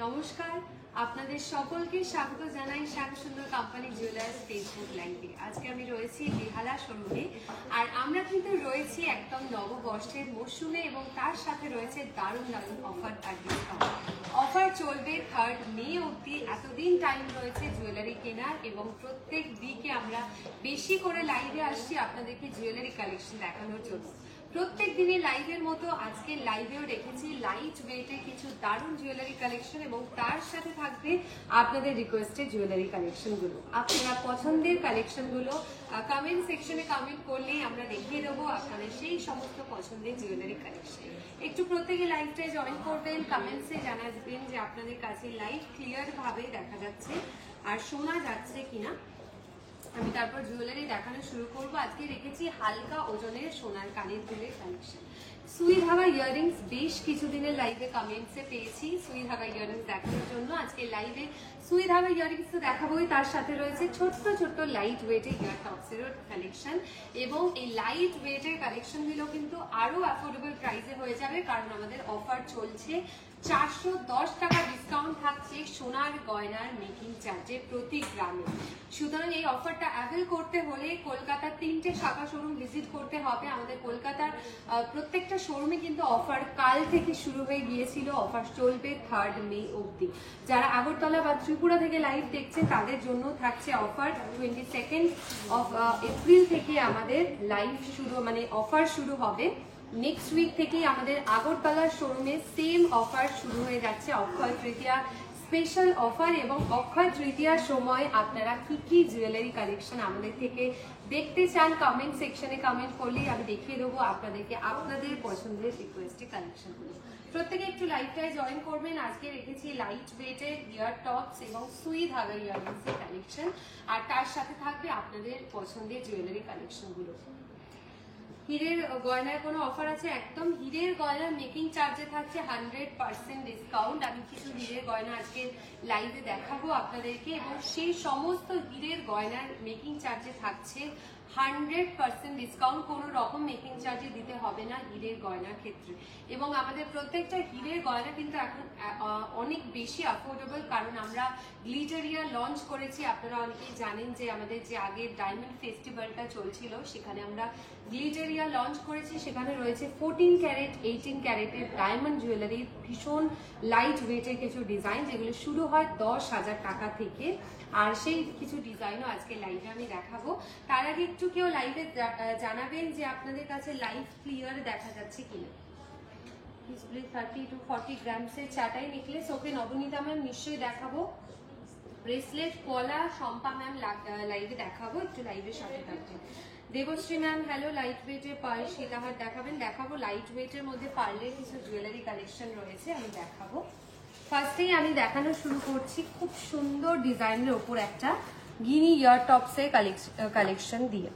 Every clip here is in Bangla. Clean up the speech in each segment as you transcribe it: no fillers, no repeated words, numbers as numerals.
নমস্কার, আপনাদের সকলকে স্বাগত জানাই শ্যাম সুন্দর কোম্পানি জুয়েলার্স ফেসবুক লাইভে। আজকে আমি রয়েছি বেহালা শোরুমে, আর আমরা কিন্তু রয়েছি একদম নববর্ষের মরশুমে এবং তার সাথে রয়েছে দারুণ দারুণ অফার আর ডিসকাউন্ট। অফার চলবে 3 মে অবধি। এতদিন টাইম রয়েছে জুয়েলারি কেনার এবং প্রত্যেক উইকে আমরা বেশি করে লাইভে আসছি আপনাদেরকে জুয়েলারি কালেকশন দেখানোর জন্য। প্রত্যেক দিনের লাইভের মতো আজকে লাইভেও রেখেছি লাইট ওয়েটে কিছু দারুণ জুয়েলারি কালেকশন এবং তার সাথে থাকবে আপনাদের রিকোয়েস্টেড জুয়েলারি কালেকশনগুলো। আপনারা পছন্দের কালেকশনগুলো কমেন্ট সেকশনে কমেন্ট করলেই আমরা দেখিয়ে দেবো আপনাদের সেই সমস্ত পছন্দের জুয়েলারি কালেকশন। একটু প্রত্যেকে লাইভটায় জয়েন করবেন, কমেন্টসে জানাবেন যে আপনাদের কাছে লাইভ ক্লিয়ার ভাবে দেখা যাচ্ছে আর শোনা যাচ্ছে কিনা। আমি তারপর জুয়েলারি দেখানো শুরু করবো। আজকে রেখেছি হালকা ওজনের সোনার কানের দুলের কালেকশন। সুই ধাগা ইয়াররিংস বেশ কিছুদিনের লাইভে কমেন্টসে পেয়েছি সুই ধাগা ইয়াররিংস দেখানোর জন্য। আজকে লাইভে সুই ধাগা ইয়াররিংস তো দেখাবোই, তার সাথে রয়েছে ছোট্ট ছোট্ট লাইট ওয়েটের ইয়ার টপসেরও কালেকশন এবং এই লাইট ওয়েটের কালেকশনগুলো কিন্তু আরো অ্যাফোর্ডেবল প্রাইসে হয়ে যাবে, কারণ আমাদের অফার চলছে। 410 টাকা ডিসকাউন্ট থাকছে সোনার গয়নার মেকিং চার্জে প্রতি গ্রামে। সুতরাং এই অফারটা অ্যাভেল করতে হলে কলকাতার 3টে শাখা শোরুম ভিজিট করতে হবে। আমাদের কলকাতার প্রত্যেকটা শোরুমে কিন্তু অফার কাল থেকে শুরু হয়ে গিয়েছিল, অফার চলবে 3 মে অবধি। যারা আগরতলা বা ত্রিপুরা থেকে লাইভ দেখছেন তাদের জন্য থাকছে অফার। 22 এপ্রিল থেকে আমাদের লাইভ শুরু, মানে অফার শুরু হবে। নেক্সট উইক থেকেই আমাদের আগরতলার শোরুমে সেম অফার শুরু হয়ে যাচ্ছে, অক্ষয় তৃতীয়া স্পেশাল অফার। এবং অক্ষয় তৃতীয়ার সময় আপনারা কি কি জুয়েলারি কালেকশন আমাদের থেকে দেখতে চান কমেন্ট সেকশনে কমেন্ট করলেই আমি দেখিয়ে দেবো আপনাদেরকে আপনাদের পছন্দের রিকোয়েস্টের কালেকশনগুলো। প্রত্যেকে একটু লাইভটায় জয়েন করবেন। আজকে রেখেছি লাইট ওয়েটের ইয়ার টপস এবং সুই ধাগা ইয়াররিংসের কালেকশন, আর তার সাথে থাকবে আপনাদের পছন্দের জুয়েলারি কালেকশনগুলো। হীরের গয়নার কোনো অফার আছে? একদম হীরের গয়নার মেকিং চার্জে থাকছে 100% ডিসকাউন্ট। আমি কিছু হীরের গয়না আজকে লাইভে দেখাবো আপনাদেরকে এবং সেই সমস্ত হীরের গয়নার মেকিং চার্জে থাকছে 100% ডিসকাউন্ট। কোনো রকম মেকিং চার্জে দিতে হবে না হীরের গয়নার ক্ষেত্রে। এবং আমাদের প্রত্যেকটা হীরের গয়না কিন্তু এখন অনেক বেশি অ্যাফোর্ডেবল, কারণ আমরা গ্লিটারিয়া লঞ্চ করেছি। আপনারা অনেকেই জানেন যে আমাদের যে আগের ডায়মন্ড ফেস্টিভ্যালটা চলছিল সেখানে আমরা গ্লিটারিয়া লঞ্চ করেছি। সেখানে রয়েছে 14 ক্যারেট 18 ক্যারেটের ডায়মন্ড জুয়েলারি, ভীষণ লাইট ওয়েটের কিছু ডিজাইন যেগুলো শুরু হয় 10,000 টাকা থেকে। আর সেই কিছু ডিজাইনও আজকে লাইভে আমি দেখাবো। তার আগে একটু কেউ লাইভে জানাবেন যে আপনাদের কাছে লাইভ ক্লিয়ার দেখা যাচ্ছে কিনা। 30 to 40 গ্রামসের চাটাই নেকলেস। ওকে নবনীতা ম্যাম নিশ্চয়ই দেখাবো। ব্রেসলেট পলা শম্পা ম্যাম লাইভে দেখাবো, একটু লাইভের সাথে থাকবে। দেবশ্রী ম্যাম হ্যালো, লাইট ওয়েটের পার্ল সীতাহার দেখাবেন। দেখাবো লাইট ওয়েটের মধ্যে পার্লের কিছু জুয়েলারি কালেকশন রয়েছে, আমি দেখাবো। ফার্স্টেই আমি দেখানো শুরু করছি খুব সুন্দর ডিজাইনের ওপর একটা গিনি ইয়ার টপসের কালেকশন দিয়ে।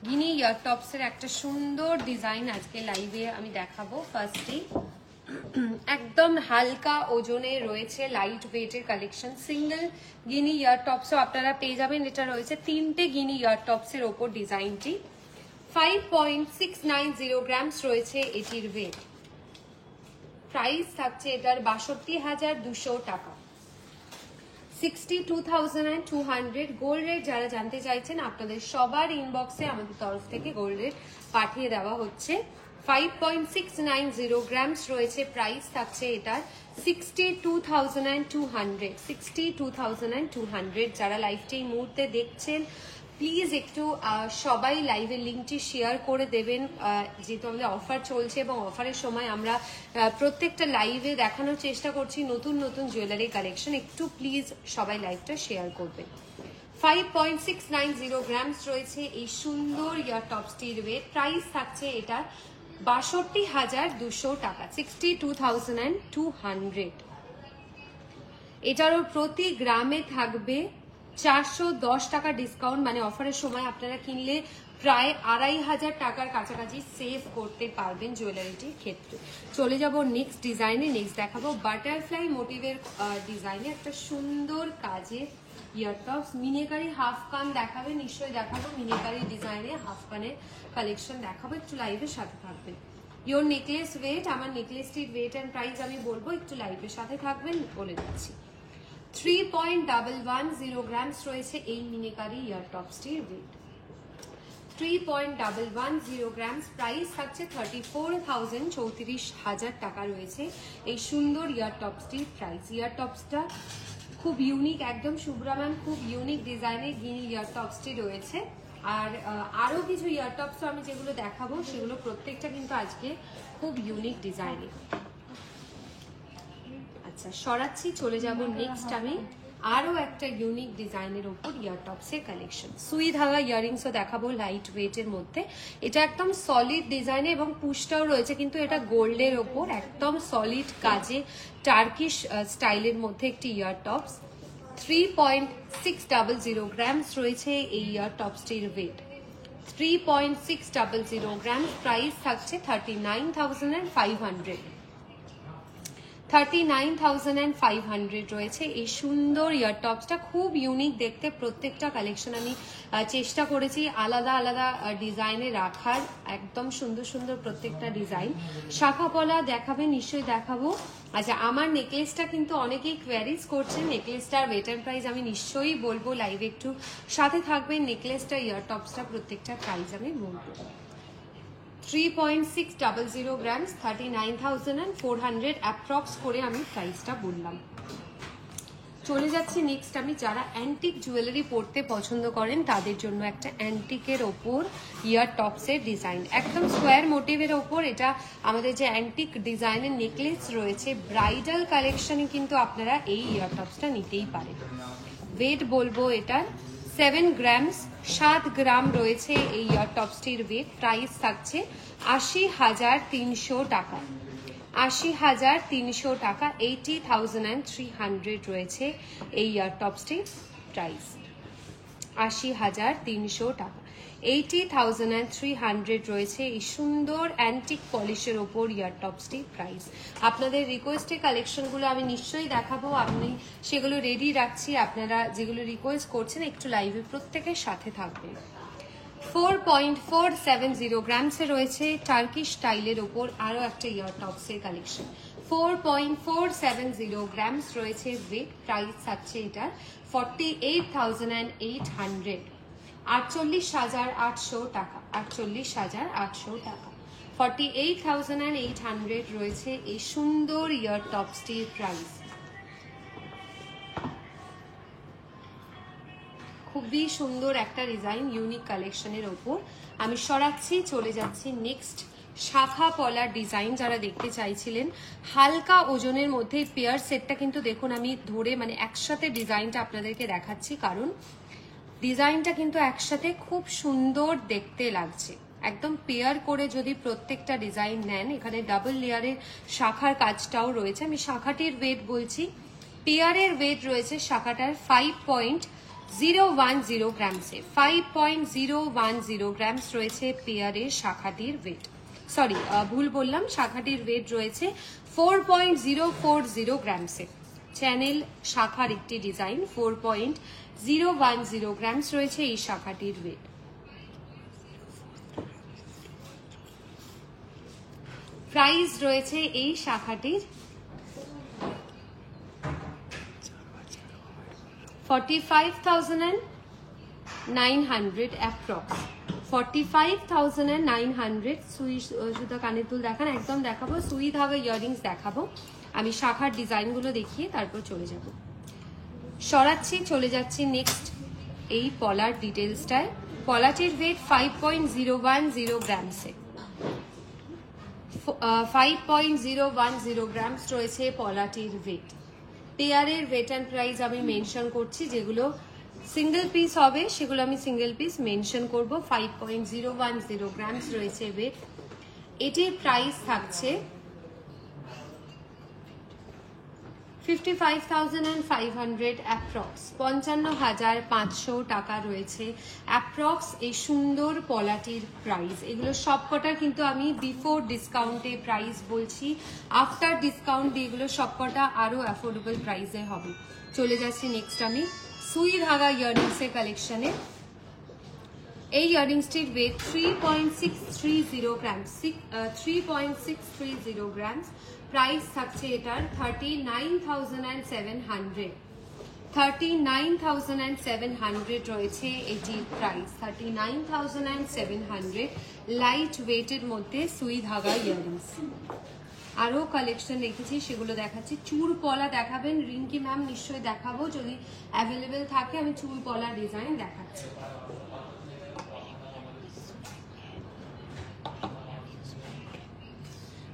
গিনি ইয়ার টপসের একটা সুন্দর ডিজাইন আজকে লাইভে আমি দেখাবো। ফার্স্টেই একদম হালকা ওজনে রয়েছে লাইট ওয়েটের কালেকশন। সিঙ্গেল গিনি ইয়ার টপসও আপনারা পেয়ে যাবেন। এটা রয়েছে 3টে গিনি ইয়ার টপসের ওপর ডিজাইনটি। 5.690 গ্রামস রয়েছে এটির ওয়েট। প্রাইস থাকছে এটার 62,200 টাকা, 62,200। গোল্ড রেট যারা জানতে চাইছেন আপনাদের সবার ইনবক্সে আমাদের তরফ থেকে গোল্ড রেট পাঠিয়ে দেওয়া হচ্ছে। 5.690 গ্রামস রয়েছে। প্রাইস থাকছে এটার 62,200, 62,200। যারা লাইভটি এই মুহূর্তে দেখছেন প্লিজ একটু সবাই লাইভের লিঙ্কটি শেয়ার করে দেবেন, যেহেতু আমাদের অফার চলছে এবং অফারের সময় আমরা প্রত্যেকটা লাইভে দেখানোর চেষ্টা করছি নতুন নতুন জুয়েলারি কালেকশন। একটু প্লিজ সবাই লাইভটা শেয়ার করবেন। 5.690 গ্রামস রয়েছে এই সুন্দর ইয়ার টপসটির ওয়েট। প্রাইস থাকছে এটা 62,200 টাকা, 62,200। এটারও প্রতি গ্রামে থাকবে 410 টাকা ডিসকাউন্ট, মানে অফারের সময় আপনারা কিনলে প্রায় 2,500 টাকার কাছাকাছি সেভ করতে পারবেন জুয়েলারিটির ক্ষেত্রে। চলে যাব নেক্সট ডিজাইনে। নেক্সট দেখাবো বাটারফ্লাই মোটিভের ডিজাইনে একটা সুন্দর কাজের ইয়ার টপস। মিনেকারি হাফ কান দেখাবে, নিশ্চয়ই দেখাবো। মিনেকারি ডিজাইনে হাফ কানের কালেকশন দেখাবো, একটু লাইভের সাথে থাকবেন। ইয়োর নেকলেস ওয়েট, আমার নেকলেসটির ওয়েট অ্যান্ড প্রাইস আমি বলবো, একটু লাইভের সাথে থাকবেন, বলে দিচ্ছি। 3.110 গ্রামস রয়েছে এই মিনেকারি ইয়ার টপসটির ওয়েট। 3.110 গ্রামস, প্রাইস থাকছে 34,000, 34,000 টাকা রয়েছে এই সুন্দর ইয়ার টপসটির প্রাইস। ইয়ার টপসটা খুব ইউনিক, একদম শুভ্রা ম্যাম, খুব ইউনিক ডিজাইনের গিনি ইয়ার টপসটি রয়েছে। আর আরো কিছু ইয়ার টপস আমি যেগুলো দেখাবো সেগুলো প্রত্যেকটা কিন্তু আজকে খুব ইউনিক ডিজাইনের। আচ্ছা সরাচ্ছি, চলে যাব নেক্সট আমি আরো একটা ইউনিক ডিজাইনের উপর ইয়ার টপসের কালেকশন। সুই ধাগা ইয়ারিংসও দেখাবো লাইট ওয়েটের মধ্যে। এটা একদম সলিড ডিজাইনে এবং পুশটাও রয়েছে, কিন্তু এটা গোল্ডের ওপর একদম সলিড কাজে টার্কিশ স্টাইলের মধ্যে একটি ইয়ার টপস। 3.600 গ্রামস রয়েছে এই ইয়ার টপসটির ওয়েট। 3.600 গ্রামস, প্রাইস থাকছে 39,500। 39,500 রয়েছে এই সুন্দর ইয়ার টপসটা। খুব ইউনিক দেখতে, প্রত্যেকটা কালেকশন আমি চেষ্টা করেছি আলাদা আলাদা ডিজাইনে রাখার, একদম সুন্দর সুন্দর প্রত্যেকটা ডিজাইন। শাখা পলা দেখাবে, নিশ্চয়ই দেখাবো। আচ্ছা আমার নেকলেসটা কিন্তু অনেকেই কোয়ারিজ করছেন, নেকলেসটার ওয়েট অ্যান্ড প্রাইস আমি নিশ্চয়ই বলবো, লাইভে একটু সাথে থাকবেন। নেকলেসটা ইয়ার টপসটা প্রত্যেকটা প্রাইস আমি বলবো। 3.600 গ্রামস, 39,400 অ্যাপ্রক্স করে আমি প্রাইসটা বললাম। চলে যাচ্ছি নেক্সট আমি, যারা অ্যান্টিক জুয়েলারি পরতে পছন্দ করেন তাদের জন্য একটা অ্যান্টিকের ওপর ইয়ার টপসের ডিজাইন, একদম স্কোয়ার মোটিভের ওপর। এটা আমাদের যে অ্যান্টিক ডিজাইনের নেকলেস রয়েছে, ব্রাইডাল কালেকশনে কিন্তু আপনারা এই ইয়ার টপসটা নিতেই পারেন। ওয়েট বলবো এটার 7 গ্রামস, 7 গ্রাম রয়েছে এই ইয়ার টপসটির ওয়েট। প্রাইস থাকছে 80,300 টাকা। 80,300 টাকা, 80,300 রয়েছে এই ইয়ার টপসটির প্রাইস। 80,300 টাকা, 80,300 রয়েছে এই সুন্দর অ্যান্টিক পলিশের ওপর ইয়ার টপসটির প্রাইস। আপনাদের রিকোয়েস্টে কালেকশনগুলো আমি নিশ্চয়ই দেখাবো, আমি সেগুলো রেডি রাখছি। আপনারা যেগুলো রিকোয়েস্ট করছেন একটু লাইভে প্রত্যেকের সাথে থাকবেন। 4.470 গ্রামসে রয়েছে টার্কিশ স্টাইলের ওপর আরো একটা ইয়ার টপসের কালেকশন। 4.470 গ্রামস রয়েছে ওয়েট। প্রাইস থাকছে এটা 48,800, 48,800 টাকা। 48,800 টাকা, 48,800 রয়েছে এই সুন্দর ইয়ার টপসটির প্রাইস। খুবই সুন্দর একটা ডিজাইন, ইউনিক কালেকশনের ওপর আমি সরাচ্ছি, চলে যাচ্ছি নেক্সট শাখা পলার ডিজাইন। যারা দেখতে চাইছিলেন হালকা ওজনের মধ্যে পেয়ার সেটটা, কিন্তু দেখুন আমি ধরে মানে একসাথে ডিজাইনটা আপনাদেরকে দেখাচ্ছি, কারণ ডিজাইনটা কিন্তু একসাথে খুব সুন্দর দেখতে লাগছে। একদম পেয়ার করে যদি প্রত্যেকটা ডিজাইন নেন, এখানে ডাবল লেয়ারের শাখার কাজটাও রয়েছে। আমি শাখাটির ওয়েট বলছি, পেয়ারের ওয়েট রয়েছে শাখাটার 5.010 গ্রামসে। 5.010 গ্রামস রয়েছে পেয়ারের শাখাটির ওয়েট। সরি ভুল বললাম, শাখাটির ওয়েট রয়েছে 4.040 গ্রামসে। চ্যানেল শাখার একটি ডিজাইন, 4.010 গ্রামস রয়েছে এই শাখাটির ওয়েট। প্রাইস রয়েছে এই শাখাটির 45,900 অ্যাপ্রক্স। 45,900। সুতা কানের দুল দেখান, একদম দেখাবো। সুই ধাগা ইয়াররিংস দেখাবো, আমি শাখার ডিজাইনগুলো দেখিয়ে তারপর চলে যাব। সরাচ্ছি, চলে যাচ্ছি নেক্সট এই পলার ডিটেলসটায়। পলাটির ওয়েট 5.010 গ্রামসে। 5.010 গ্রামস রয়েছে পলাটির ওয়েট। পেয়ারের ওয়েট অ্যান্ড প্রাইস আমি মেনশন করছি, যেগুলো সিঙ্গেল পিস হবে সেগুলো আমি সিঙ্গেল পিস মেনশন করব। 5.010 গ্রামস রয়েছে ওয়েট। এটির প্রাইস থাকছে 55,500 অ্যাপ্রক্স। 55,500 টাকা রয়েছে অ্যাপ্রক্স এই সুন্দর পলাটির প্রাইস। এগুলো সবকটা কিন্তু আমি বিফোর ডিসকাউন্টে প্রাইস বলছি, আফটার ডিসকাউন্ট দিয়ে এগুলো সবকটা আরো অ্যাফোর্ডেবল প্রাইসে হবে। চলে যাচ্ছি নেক্সট আমি সুই ধাগা ইয়াররিংসের কালেকশনে। এই ইয়াররিংসটির ওয়েট 3.630 গ্রাম, 3.630 গ্রাম। প্রাইস থাকছে এটার 39,700। 39,700 রয়েছে এটির প্রাইস, 39,700। লাইট ওয়েটের মধ্যে সুই ধাগা ইয়াররিংস। আরও কালেকশন রেখেছি, সেগুলো দেখাচ্ছি। চুর পলা দেখাবেন রিঙ্কি ম্যাম? নিশ্চয়ই দেখাবো, যদি অ্যাভেলেবেল থাকে আমি চুর পলা ডিজাইন দেখাচ্ছি।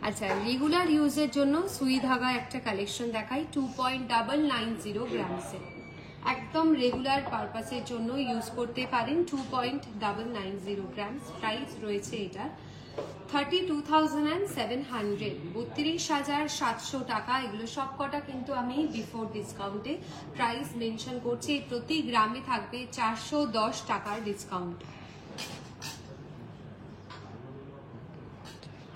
আচ্ছা, রেগুলার ইউজের জন্য সুই ধাগা একটা কালেকশন দেখাই, 2.990 গ্রামসে। একদম রেগুলার পারপাসের জন্য ইউজ করতে পারেন, 2.990 গ্রামস। প্রাইস রয়েছে এটা 32,700, 32,700 টাকা। এগুলো সব কটা কিন্তু আমি বিফোর ডিসকাউন্টে প্রাইস মেনশন করছি। প্রতি গ্রামে থাকবে 410 টাকার ডিসকাউন্ট।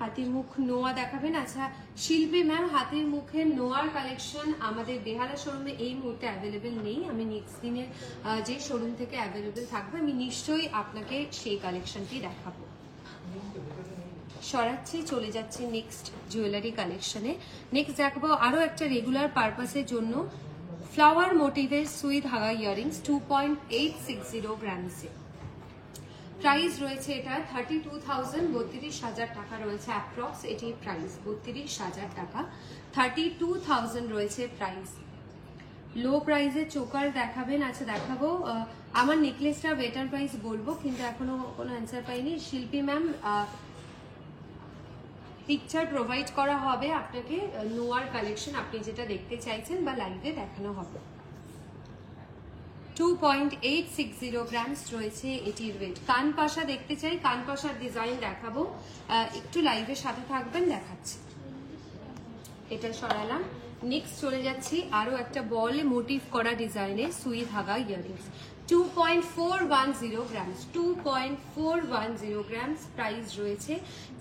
হাতির মুখ নোয়া দেখাবেন? আচ্ছা শিল্পী ম্যাম, হাতির মুখের নোয়ার কালেকশন আমাদের বেহালা শোরুমে এই মুহূর্তে অ্যাভেলেবেল নেই। আমি নেক্সট দিনের যে শোরুম থেকে অ্যাভেলেবেল থাকবে আমি নিশ্চয়ই আপনাকে সেই কালেকশনটি দেখাবো। সরাচ্ছি, চলে যাচ্ছি নেক্সট জুয়েলারি কালেকশনে। নেক্সট দেখাবো আরও একটা রেগুলার পারপাসের জন্য ফ্লাওয়ার মোটিভের সুই ধাগা ইয়াররিংস, 2.860 গ্রামসে। প্রাইস রয়েছে এটা 32,000, 32,000 টাকা রয়েছে অ্যাপ্রক্স এটির প্রাইস, 32,000 টাকা। 32,000 রয়েছে প্রাইস। লো প্রাইসে চোকার দেখাবেন? আচ্ছা দেখাবো। আমার নেকলেসটা বেটার প্রাইস বলবো, কিন্তু এখনো কোনো অ্যান্সার পাইনি। শিল্পী ম্যাম, পিকচার প্রোভাইড করা হবে আপনাকে নোয়ার কালেকশন, আপনি যেটা দেখতে চাইছেন বা লাইভে দেখানো হবে। 2.860 গ্রামস রয়েছে এটির ওয়েট। কানপাশা দেখতে চাই, কানপাশার ডিজাইন দেখাবো, একটু লাইভের সাথে থাকবেন, দেখাচ্ছি। এটা সরালাম। নেক্সট চলে যাচ্ছি আরো একটা বলে মোটিভ করা ডিজাইনের সুই ধাগা ইয়াররিংস, 2.410 গ্রামস, 2.410 গ্রামস। প্রাইস রয়েছে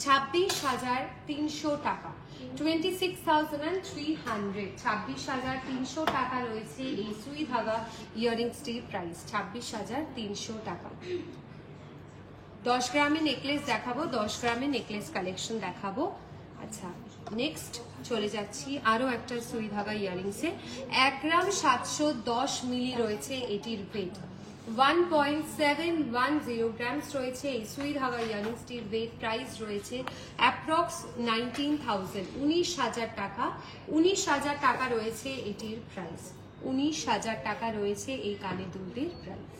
26,300 টাকা, 26,300, 26,300 টাকা রয়েছে এই সুই ধাগা ইয়াররিংসটির প্রাইস, 26,300 টাকা। 10 গ্রামের নেকলেস দেখাবো, 10 গ্রামের নেকলেস কালেকশন দেখাবো। আচ্ছা নেক্সট চলে যাচ্ছি আরো একটা সুই ধাগা ইয়াররিংসে, 1 গ্রাম 710 মিলি রয়েছে এটির ওয়েট, 1.710 গ্রামস রয়েছে এই সুই ধাগা ইয়াররিংসটির ওয়েট। প্রাইস রয়েছে অ্যাপ্রক্স 19,000, 19,000 টাকা, 19,000 টাকা রয়েছে এটির প্রাইস, 19,000 টাকা রয়েছে এই কানের দুলটির প্রাইস।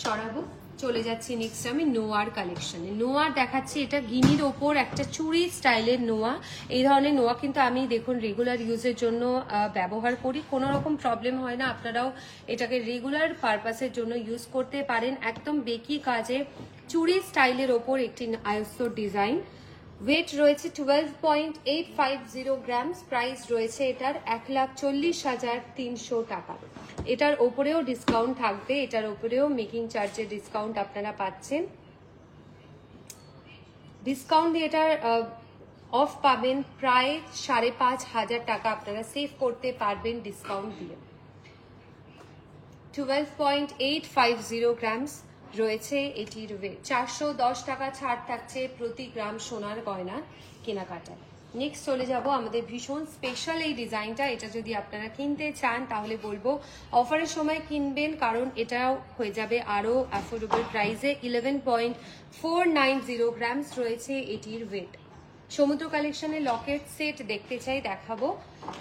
সরাবো, চলে যাচ্ছি নেক্সট আমি নোয়ার কালেকশনে। নোয়ার দেখাচ্ছি, এটা গিনির ওপর একটা চুড়ি স্টাইলের নোয়া। এই ধরনের নোয়া কিন্তু আমি দেখুন রেগুলার ইউজের জন্য ব্যবহার করি, কোনো রকম প্রবলেম হয় না। আপনারাও এটাকে রেগুলার পারপাসের জন্য ইউজ করতে পারেন। একদম বেকি কাজে চুড়ি স্টাইলের ওপর একটি আয়স্তর ডিজাইন। ওয়েট রয়েছে 12.850 গ্রামস। প্রাইস রয়েছে এটার 1,40,300 টাকা। এটার ওপরেও ডিসকাউন্ট থাকবে, এটার ওপরেও মেকিং চার্জের ডিসকাউন্ট আপনারা পাচ্ছেন। ডিসকাউন্ট দিয়ে এটার অফ পাবেন প্রায় 5,500 টাকা আপনারা সেভ করতে পারবেন ডিসকাউন্ট দিয়ে। 12.850 গ্রামস রয়েছে এটির ওয়েট। 410 টাকা ছাড় থাকছে প্রতি গ্রাম সোনার গয়না কেনাকাটায়। নেক্সট চলে যাব আমাদের ভীষণ স্পেশাল এই ডিজাইনটা। এটা যদি আপনারা কিনতে চান তাহলে বলবো অফারের সময় কিনবেন, কারণ এটাও হয়ে যাবে আরও অ্যাফোর্ডেবল প্রাইসে। 11.490 গ্রামস রয়েছে এটির ওয়েট। সমুদ্র কালেকশনের লকেট সেট দেখতে চাই, দেখাবো।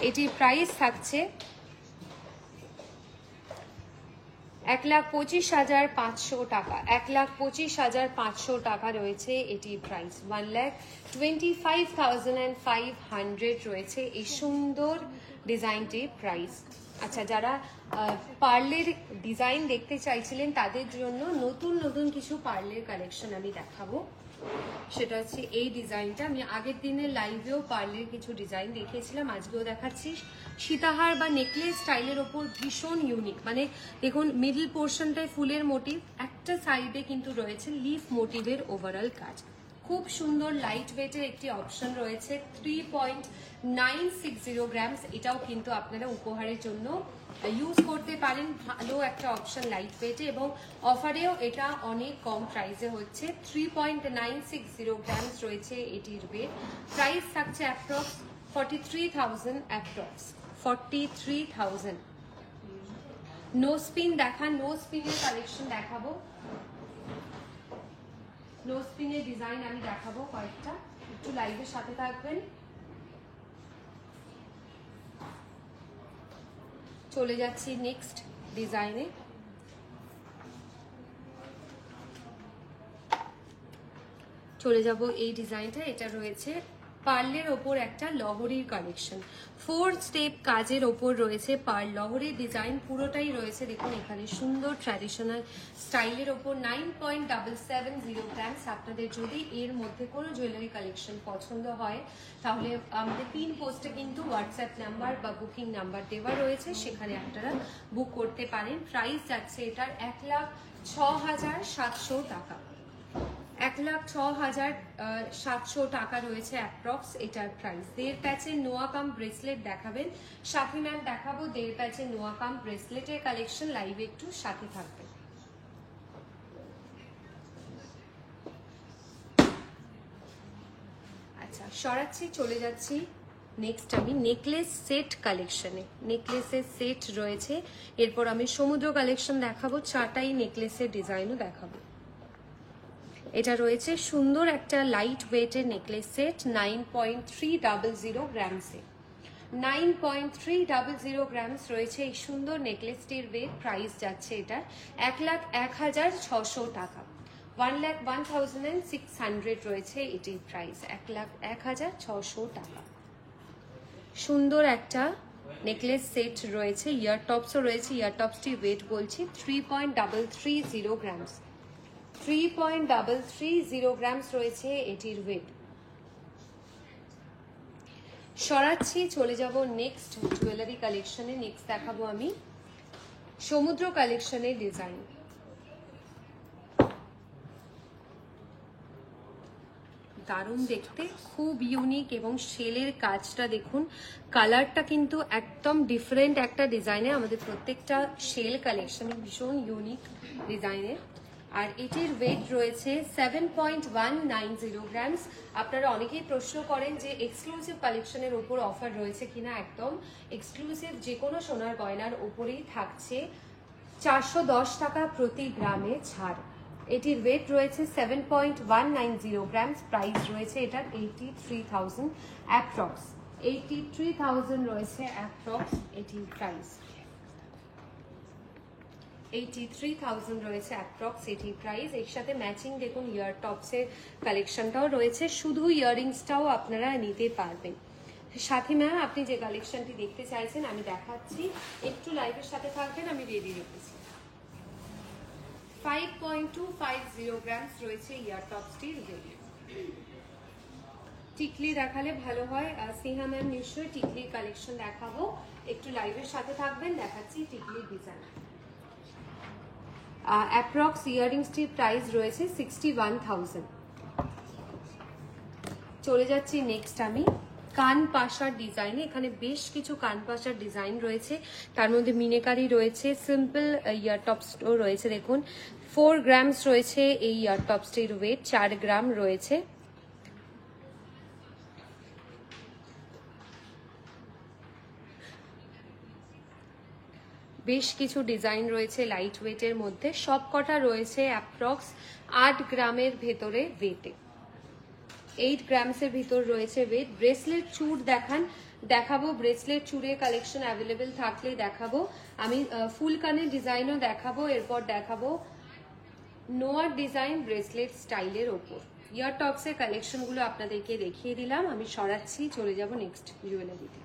এটির প্রাইস থাকছে 1,25,500 টাকা, 1,25,500 টাকা রয়েছে এটির প্রাইস। 1,25,500 রয়েছে এই সুন্দর ডিজাইনটির প্রাইস। আচ্ছা, যারা পার্লের ডিজাইন দেখতে চাইছিলেন তাদের জন্য নতুন নতুন কিছু পার্লের কালেকশন আমি দেখাবো। সেটা হচ্ছে এই ডিজাইনটা। আমি আগের দিনের লাইভেও পার্লের কিছু ডিজাইন দেখিয়েছিলাম, আজকেও দেখাচ্ছি। সীতাহার বা নেকলেস স্টাইলের ওপর ভীষণ ইউনিক, মানে দেখুন মিডল পোর্শনটায় ফুলের মোটিভ, একটা সাইডে কিন্তু রয়েছে লিফ মোটিভের ওভারঅল কাজ। খুব সুন্দর লাইট ওয়েটের একটি অপশন রয়েছে। 3.960 গ্রামস। এটাও কিন্তু আপনারা উপহারের জন্য ইউজ করতে পারেন, ভালো একটা অপশন লাইট ওয়েটে, এবং অফারেও এটা অনেক কম প্রাইসে হচ্ছে। 3.960 গ্রামস রয়েছে এটির ওয়েট। প্রাইস থাকছে অ্যাপ্রক্স 43,000, অ্যাপ্রক্স 43,000। নো স্পিন দেখান, নো স্পিনের কালেকশন দেখাবো, নো স্পিনের ডিজাইন আমি দেখাবো কয়েকটা, একটু লাইভের সাথে থাকবেন। চলে যাচ্ছি নেক্সট ডিজাইনে। চলে যাব এই ডিজাইনটা, এটা রয়েছে পার্লের ওপর একটা লহরির কালেকশন। 4 স্টেপ কাজের ওপর রয়েছে পার্ল লহরির ডিজাইন, পুরোটাই রয়েছে দেখুন এখানে সুন্দর ট্র্যাডিশনাল স্টাইলের ওপর। 9.770 গ্রামস। আপনাদের যদি এর মধ্যে কোনো জুয়েলারি কালেকশন পছন্দ হয় তাহলে আমাদের পিন পোস্টে কিন্তু হোয়াটসঅ্যাপ নাম্বার বা বুকিং নাম্বার দেওয়া রয়েছে, সেখানে আপনারা বুক করতে পারেন। প্রাইস যাচ্ছে এটার 1,06,700 টাকা। 1,06,700 টাকা রয়েছে অ্যাপ্রক্স এটার প্রাইস। 1.5 প্যাচের নোয়া কাম ব্রেসলেট দেখাবেন সাথী ম্যাম, দেখাবো 1.5 প্যাচের নোয়া কাম ব্রেসলেটের কালেকশন, লাইভে একটু সাথে থাকবে। আচ্ছা সরাচ্ছি, চলে যাচ্ছি নেক্সট আমি নেকলেস সেট কালেকশনে। নেকলেসের সেট রয়েছে, এরপর আমি সমুদ্র কালেকশন দেখাবো, 4টাই নেকলেসের ডিজাইনও দেখাবো। এটা রয়েছে সুন্দর একটা লাইট ওয়েটের নেকলেস সেট, 9.300 গ্রামসে। 9.300 গ্রামস রয়েছে এই সুন্দর নেকলেসটির ওয়েট। প্রাইস যাচ্ছে এটার 1,01,600 টাকা। 1,01,600 রয়েছে এটির প্রাইস, 1,01,600 টাকা। সুন্দর একটা নেকলেস সেট রয়েছে, ইয়ার টপসও রয়েছে। ইয়ার টপসটির ওয়েট বলছি 3.330 গ্রামস। 3.330 গ্রামস রয়েছে এটির ওয়েট। সরাচ্ছি, চলে যাব নেক্সট জুয়েলারি কালেকশনে। নেক্সট দেখাবো আমি সমুদ্র কালেকশনের ডিজাইন। দারুণ দেখতে, খুব ইউনিক, এবং শেলের কাজটা দেখুন, কালারটা কিন্তু একদম ডিফারেন্ট একটা ডিজাইনে। আমাদের প্রত্যেকটা শেল কালেকশনে ভীষণ ইউনিক ডিজাইনের। আর এটির ওয়েট রয়েছে 7.190 গ্রামস। আপনারা অনেকেই প্রশ্ন করেন যে এক্সক্লুসিভ কালেকশনের উপর অফার রয়েছে কিনা। একদম এক্সক্লুসিভ যে কোনো সোনার গয়নার উপরেই থাকছে 410 টাকা প্রতি গ্রামে ছাড়। এটির ওয়েট রয়েছে 7.190 গ্রামস। প্রাইস রয়েছে এটার 83,000 অ্যাপ্রক্স। 83,000 রয়েছে অ্যাপ্রক্স এটির প্রাইস। 83,000 রয়েছে অ্যাপ্রক্স এটি প্রাইস। এর সাথে ম্যাচিং দেখুন ইয়ার টপসের কালেকশনটাও রয়েছে, শুধু ইয়াররিংসটাও আপনারা নিতে পারবেন। সাথী ম্যাম আপনি যে কালেকশনটি দেখতে চাইছেন আমি দেখাচ্ছি, একটু লাইভের সাথে থাকবেন, আমি রেডি রেখেছি। 5.250 গ্রামস রয়েছে ইয়ার টপসটির ওয়েট। টিকলি দেখালে ভালো হয়, স্নেহা ম্যাম নিশ্চয়ই টিকলির কালেকশন দেখাবো, একটু লাইভের সাথে থাকবেন, দেখাচ্ছি টিকলির ডিজাইন। অ্যাপ্রক্স ইয়াররিংসটির প্রাইস রয়েছে 61,000। চলে যাচ্ছি নেক্সট আমি কান পাশার ডিজাইনে। এখানে বেশ কিছু কান পাশার ডিজাইন রয়েছে, তার মধ্যে মিনেকারি রয়েছে, সিম্পল ইয়ার টপসও রয়েছে। দেখুন 4 গ্রামস রয়েছে এই ইয়ার টপসটির ওয়েট, 4 গ্রাম রয়েছে। বেশ কিছু ডিজাইন রয়েছে লাইট ওয়েটের মধ্যে, সব কটা রয়েছে অ্যাপ্রক্স 8 গ্রামের ভেতরে ওয়েটে। 8 গ্রামসের ভিতর রয়েছে ওয়েট। ব্রেসলেট চূড় দেখাবো, ব্রেসলেট চূড়ের কালেকশন অ্যাভেলেবেল থাকলে দেখাবো। আমি ফুল কানের ডিজাইনও দেখাবো, এরপর দেখাবো নোয়ার ডিজাইন ব্রেসলেট স্টাইলের ওপর। ইয়ার টপসের কালেকশনগুলো আপনাদেরকে দেখিয়ে দিলাম, আমি সরাচ্ছি, চলে যাব নেক্সট জুয়েলারিতে।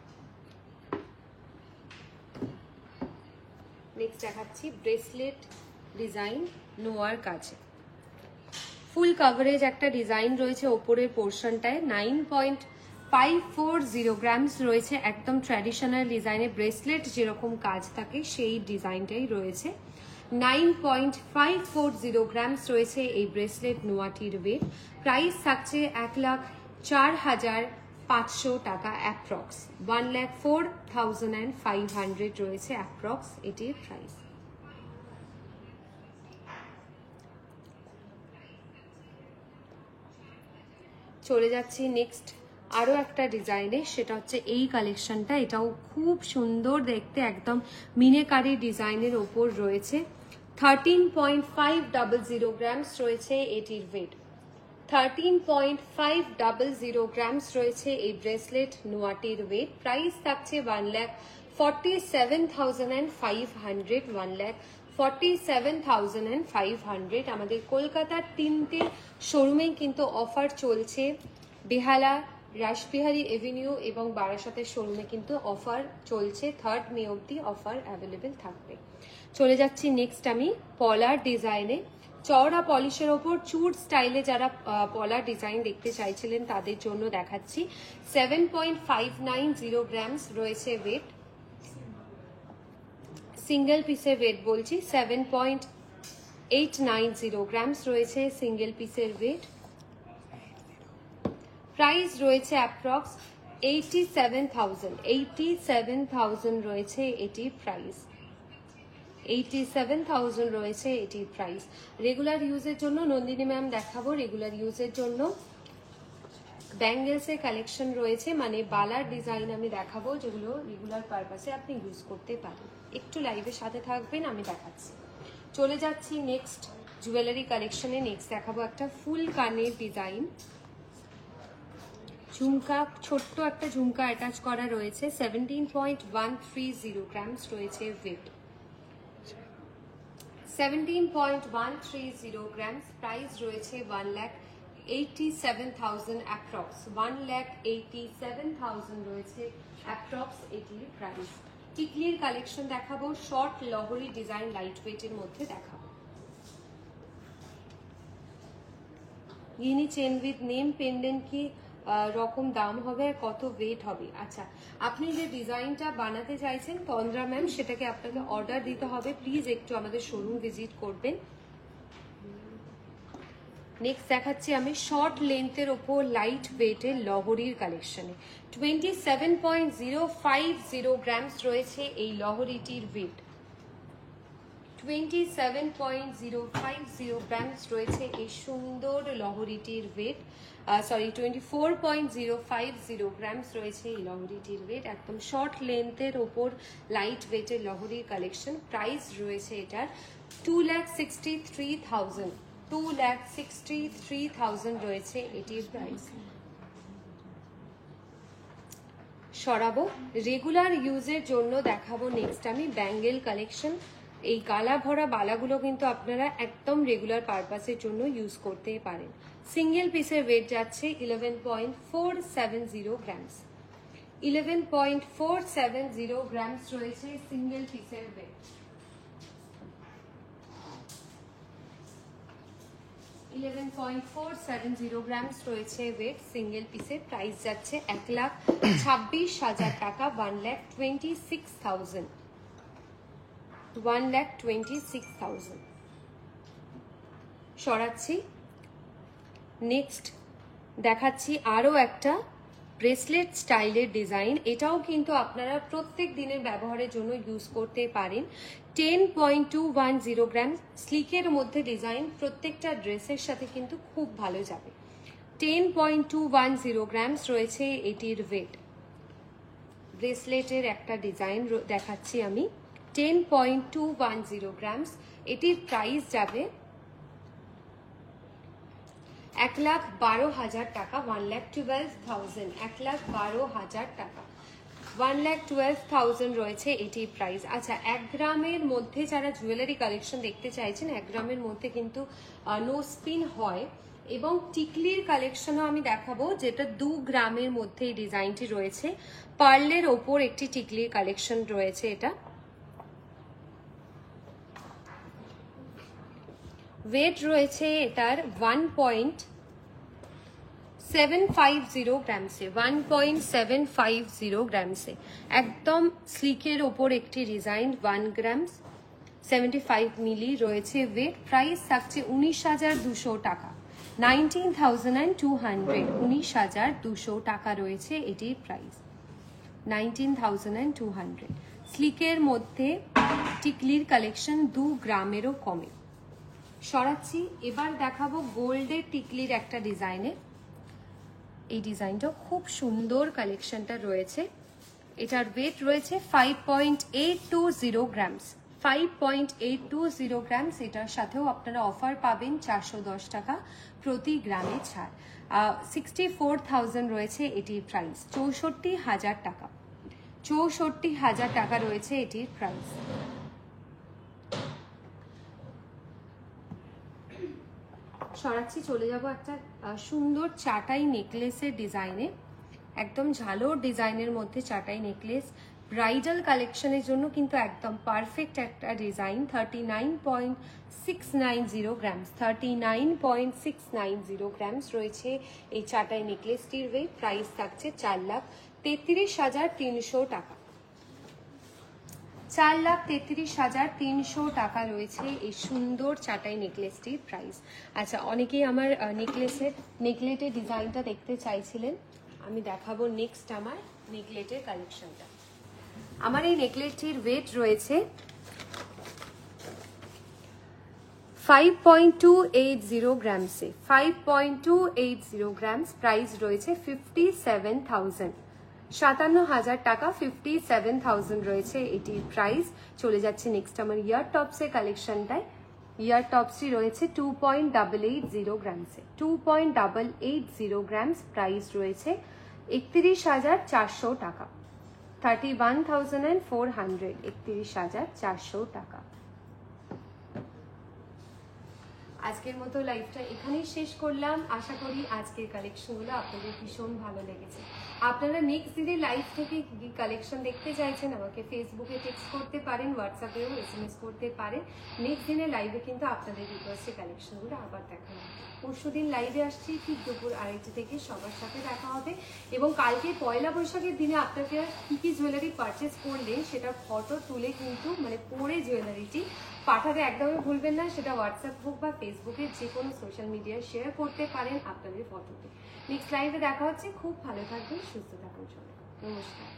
নেক্সট দেখাচ্ছি ব্রেসলেট ডিজাইন নোয়ার কাছে। ফুল কভারেজ একটা ডিজাইন রয়েছে ওপরের পোর্শনটায়। 9.540 গ্রামস রয়েছে, একদম ট্র্যাডিশনাল ডিজাইনে ব্রেসলেট যেরকম কাজ থাকে সেই ডিজাইনটাই রয়েছে। 9.540 গ্রামস রয়েছে এই ব্রেসলেট নোয়াটির ওয়েট। প্রাইস থাকছে 1,04,000 500 টাকা অ্যাপ্রক্স, 1,04,500 রয়েছে অ্যাপ্রক্স এটির প্রাইস। চলে যাচ্ছি নেক্সট আরও একটা ডিজাইনে, সেটা হচ্ছে এই কালেকশনটা। এটাও খুব সুন্দর দেখতে, একদম মিনেকারি ডিজাইনের ওপর রয়েছে। 13.500 গ্রামস রয়েছে এটির ওয়েট, 13.500 গ্রামস রয়েছে এই ব্রেসলেট নোয়াটির ওয়েট। প্রাইস থাকছে 1,47,500, 1,47,500। আমাদের কলকাতার 3টে শোরুমে কিন্তু অফার চলছে, বেহালা, রাসবিহারী এভিনিউ এবং বারাসাতের শোরুমে কিন্তু অফার চলছে। 3 মে অবধি অফার অ্যাভেলেবেল থাকবে। চলে যাচ্ছি নেক্সট আমি পলার ডিজাইনে। চওড়া পলিশের ওপর চুর স্টাইলে যারা পলার ডিজাইন দেখতে চাইছিলেন তাদের জন্য দেখাচ্ছি। 7.590 গ্রামস রয়েছে ওয়েট, সিঙ্গেল পিসের ওয়েট বলছি, 7.890 গ্রামস রয়েছে সিঙ্গেল পিসের ওয়েট। প্রাইস রয়েছে অ্যাপ্রক্স 87,000 রয়েছে এটির প্রাইস, 87,000 রয়েছে এটির প্রাইস। রেগুলার ইউজের জন্য নন্দিনী ম্যাম দেখাবো, রেগুলার ইউজের জন্য ব্যাঙ্গেলসের কালেকশন রয়েছে, মানে বালার ডিজাইন আমি দেখাবো যেগুলো রেগুলার পারপাসে আপনি ইউজ করতে পারেন। একটু লাইভের সাথে থাকবেন, আমি দেখাচ্ছি। চলে যাচ্ছি নেক্সট জুয়েলারি কালেকশনে। নেক্সট দেখাবো একটা ফুল কানের ডিজাইন, ঝুমকা, ছোট্ট একটা ঝুমকা অ্যাটাচ করা রয়েছে। 17.130 গ্রামস রয়েছে ওয়েট, 17.130 গ্রামস। প্রাইস রয়েছে 1,87,000 অ্যাপ্রক্স, 1,87,000 রয়েছে অ্যাপ্রক্স এটির প্রাইস। টিকলির কালেকশন দেখাবো, শর্ট লহরি ডিজাইন লাইট ওয়েটের মধ্যে দেখাবো। ইনি চেন উইথ নেম পেন্ডেন্ট কি রকম দাম হবে আর কত ওয়েট হবে? আচ্ছা, আপনি যে ডিজাইনটা বানাতে চাইছেন তন্দ্রা ম্যাম, সেটাকে আপনাকে অর্ডার দিতে হবে। প্লিজ একটু আমাদের শোরুম ভিজিট করবেন। নেক্সট দেখাচ্ছি আমি শর্ট লেন্থের ওপর লাইট ওয়েটের লহরির কালেকশনে। 27.050 গ্রামস রয়েছে এই লহরিটির ওয়েট, 27.050 গ্রামস রয়েছে এই সুন্দর লহরিটির ওয়েট। 24.050 গ্রামস রয়েছে এই লহরিটির ওয়েট। একদম শর্ট লেন্থের ওপর লাইট ওয়েটের লহরির কালেকশন। প্রাইস রয়েছে এটার 2,63,000, 2,63,000 রয়েছে এটির প্রাইস। সরাবো, রেগুলার ইউজের জন্য দেখাবো নেক্সট আমি ব্যাঙ্গেল কালেকশন। এই গালা ভরা বালাগুলো কিন্তু আপনারা একদম রেগুলার পারপাসের জন্য ইউজ করতে পারেন। সিঙ্গেল পিসের ওয়েট যাচ্ছে 11.470 গ্রামস, 11.470 গ্রামস রয়েছে সিঙ্গেল পিসের ওয়েট। 11.470 গ্রামস রয়েছে ওয়েট সিঙ্গেল পিসের। প্রাইস যাচ্ছে 1,26,000 টাকা, 1,26,000, 1,26,000। সরাচ্ছি, নেক্সট দেখাচ্ছি আরও একটা ব্রেসলেট স্টাইলের ডিজাইন। এটাও কিন্তু আপনারা প্রত্যেক দিনের ব্যবহারের জন্য ইউজ করতে পারেন। 10.210 গ্রাম, স্লিকের মধ্যে ডিজাইন, প্রত্যেকটা ড্রেসের সাথে কিন্তু খুব ভালো যাবে। 10.210 গ্রামস রয়েছে এটির ওয়েট। ব্রেসলেটের একটা ডিজাইন দেখাচ্ছি আমি, 10.210 গ্রামস। এটির প্রাইস যাবে 1,12,000 টাকা, 1,12,000, 1,12,000 টাকা, 1,12,000 রয়েছে এটির প্রাইস। আচ্ছা, 1 গ্রামের মধ্যে যারা জুয়েলারি কালেকশন দেখতে চাইছেন, 1 গ্রামের মধ্যে কিন্তু নো স্পিন হয়, এবং টিকলির কালেকশনও আমি দেখাবো, যেটা 2 গ্রামের মধ্যে এই ডিজাইনটি রয়েছে। পার্লের ওপর একটি টিকলির কালেকশন রয়েছে। এটা ওয়েট রয়েছে এটার 1.750 গ্রামসে, 1.750 গ্রামসে। একদম স্লিকের ওপর একটি ডিজাইন, 1 গ্রামস, 75 মিলি রয়েছে ওয়েট। প্রাইস থাকছে 19,200 টাকা, 19,200, 19,200 টাকা রয়েছে এটির প্রাইস। 19,200। স্লিকের মধ্যে টিকলির কালেকশন 2 গ্রামেরও কমে। সরাচ্ছি, এবার দেখাবো গোল্ডের টিকলির একটা ডিজাইনে। এই ডিজাইনটা খুব সুন্দর কালেকশনটা রয়েছে। এটার ওয়েট রয়েছে 5.820 গ্রামস। 5.820 গ্রামস। এটার সাথেও আপনারা অফার পাবেন 410 টাকা প্রতি গ্রামে ছাড়। 64,000 রয়েছে এটির প্রাইস। 64,000 টাকা। 64,000 টাকা রয়েছে এটির প্রাইস। সরাচ্ছি, চলে যাব একটা সুন্দর চাটাই নেকলেসের ডিজাইনে। একদম ঝালোর ডিজাইনের মধ্যে চাটাই নেকলেস। ব্রাইডাল কালেকশনের জন্য কিন্তু একদম পারফেক্ট একটা ডিজাইন। 39.690 গ্রামস। 39.690 গ্রামস রয়েছে এই চাটাই নেকলেসটির ওয়েট। প্রাইস থাকছে 4,33,300 টাকা। 4,33,300 টাকা রয়েছে এই সুন্দর চাটাই নেকলেসটির প্রাইস। আচ্ছা, অনেকেই আমার নেকলেটের ডিজাইনটা দেখতে চাইছিলেন। আমি দেখাবো নেক্সট আমার নেকলেটের কালেকশনটা। আমার এই নেকলেটটির ওয়েট রয়েছে 5.280 গ্রামসে। 5.280 গ্রামস। প্রাইস রয়েছে 57,000। 57,000 টাকা। 57,000 রয়েছে এটির প্রাইস। চলে যাচ্ছে নেক্সট আমার ইয়ার টপসের কালেকশনটায়। ইয়ার টপসটি রয়েছে 2.880 গ্রামসে। 2.880 গ্রামস। প্রাইস রয়েছে 31,400 টাকা। 31,400। 31,400 টাকা। আজকের মতো লাইভটা এখানেই শেষ করলাম। আশা করি আজকের কালেকশনগুলো আপনাদের ভীষণ ভালো লেগেছে। আপনারা নেক্সট দিনের লাইভ থেকে কি কালেকশন দেখতে চাইছেন আমাকে ফেসবুকে টেক্সট করতে পারেন, হোয়াটসঅ্যাপেও SMS করতে পারেন। নেক্সট দিনের লাইভে কিন্তু আপনাদের রিকোয়েস্টের কালেকশনগুলো আবার দেখানো হবে। পরশুদিন লাইভে আসছি ঠিক দুপুর 2:30 থেকে। সবার সাথে দেখা হবে। এবং কালকে পয়লা বৈশাখের দিনে আপনাকে কি জুয়েলারি পারচেস করলেন সেটা ফটো তুলে কিন্তু পরে জুয়েলারিটি পাঠাতে একদমই ভুলবেন না। সেটা হোয়াটসঅ্যাপ হোক বা ফেসবুকে যে কোনো সোশ্যাল মিডিয়ায় শেয়ার করতে পারেন আপনাদের ফটোতে। নেক্সট লাইভে দেখা হচ্ছে। খুব ভালো থাকবেন, সুস্থ থাকুন সবাই। নমস্কার।